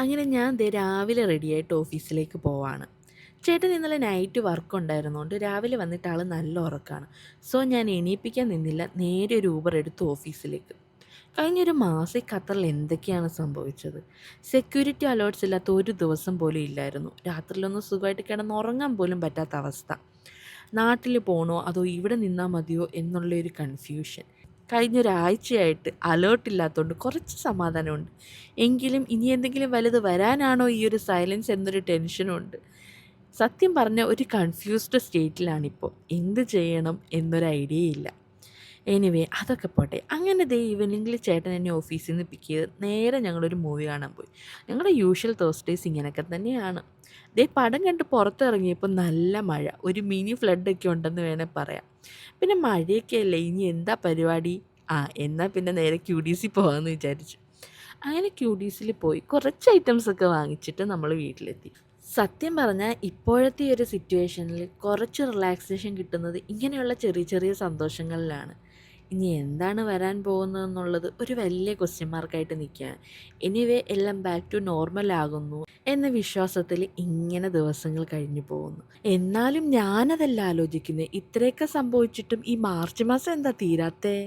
അങ്ങനെ ഞാൻ ദേ രാവിലെ റെഡിയായിട്ട് ഓഫീസിലേക്ക് പോവാണ്. ചേട്ടൻ ഇന്നലെ നൈറ്റ് വർക്ക് ഉണ്ടായിരുന്നതുകൊണ്ട് രാവിലെ വന്നിട്ട് ആൾ നല്ല ഉറക്കമാണ്. സോ ഞാൻ എണീപ്പിക്കാൻ നിന്നില്ല, നേരെ ഒരു ഊബർ എടുത്ത് ഓഫീസിലേക്ക്. കഴിഞ്ഞൊരു മാസം ഈ ഖത്തറിൽ എന്തൊക്കെയാണ് സംഭവിച്ചത്. സെക്യൂരിറ്റി അലേർട്ട്സ് ഇല്ലാത്ത ഒരു ദിവസം പോലും ഇല്ലായിരുന്നു. രാത്രിയിലൊന്നും സുഖമായിട്ട് കിടന്നുറങ്ങാൻ പോലും പറ്റാത്ത അവസ്ഥ. നാട്ടിൽ പോകണോ അതോ ഇവിടെ നിന്നാൽ മതിയോ എന്നുള്ളൊരു കൺഫ്യൂഷൻ. കഴിഞ്ഞൊരാഴ്ചയായിട്ട് അലേർട്ട് ഇല്ലാത്തതുകൊണ്ട് കുറച്ച് സമാധാനമുണ്ട്. എങ്കിലും ഇനി എന്തെങ്കിലും വലുത് വരാനാണോ ഈ ഒരു സൈലൻസ് എന്നൊരു ടെൻഷനുണ്ട്. സത്യം പറഞ്ഞ ഒരു കൺഫ്യൂസ്ഡ് സ്റ്റേറ്റിലാണിപ്പോൾ. എന്ത് ചെയ്യണം എന്നൊരു ഐഡിയയില്ല. എനിവേ അതൊക്കെ പോട്ടെ. അങ്ങനെ ദേ ഈവനിങ്ങിൽ ചേട്ടൻ എന്നെ ഓഫീസിൽ നിന്ന് പിക്ക് ചെയ്ത് നേരെ ഞങ്ങളൊരു മൂവി കാണാൻ പോയി. ഞങ്ങളുടെ യൂഷ്വൽ തേഴ്സ്ഡേയ്സ് ഇങ്ങനെയൊക്കെ തന്നെയാണ്. ദേ പടം കണ്ട് പുറത്തിറങ്ങിയപ്പോൾ നല്ല മഴ, ഒരു മിനി ഫ്ലഡൊക്കെ ഉണ്ടെന്ന് വേണേൽ പറയാം. പിന്നെ മഴയൊക്കെ അല്ലേ, ഇനി എന്താ പരിപാടി, എന്നാൽ പിന്നെ നേരെ QDC പോകാമെന്ന് വിചാരിച്ചു. അങ്ങനെ QDCയിൽ പോയി കുറച്ച് ഐറ്റംസൊക്കെ വാങ്ങിച്ചിട്ട് നമ്മൾ വീട്ടിലെത്തി. സത്യം പറഞ്ഞാൽ ഇപ്പോഴത്തെ ഈ ഒരു സിറ്റുവേഷനിൽ കുറച്ച് റിലാക്സേഷൻ കിട്ടുന്നത് ഇങ്ങനെയുള്ള ചെറിയ ചെറിയ സന്തോഷങ്ങളിലാണ്. ഇനി എന്താണ് വരാൻ പോകുന്നതെന്നുള്ളത് ഒരു വലിയ ക്വസ്റ്റ്യൻ മാർക്കായിട്ട് നിൽക്കുകയാണ്. എനിവേ എല്ലാം ബാക്ക് ടു നോർമൽ ആകുന്നു എന്ന വിശ്വാസത്തിൽ ഇങ്ങനെ ദിവസങ്ങൾ കഴിഞ്ഞു പോകുന്നു. എന്നാലും ഞാനതല്ല ആലോചിക്കുന്നത്, ഇത്രയൊക്കെ സംഭവിച്ചിട്ടും ഈ മാർച്ച് മാസം എന്താ തീരാത്തേ?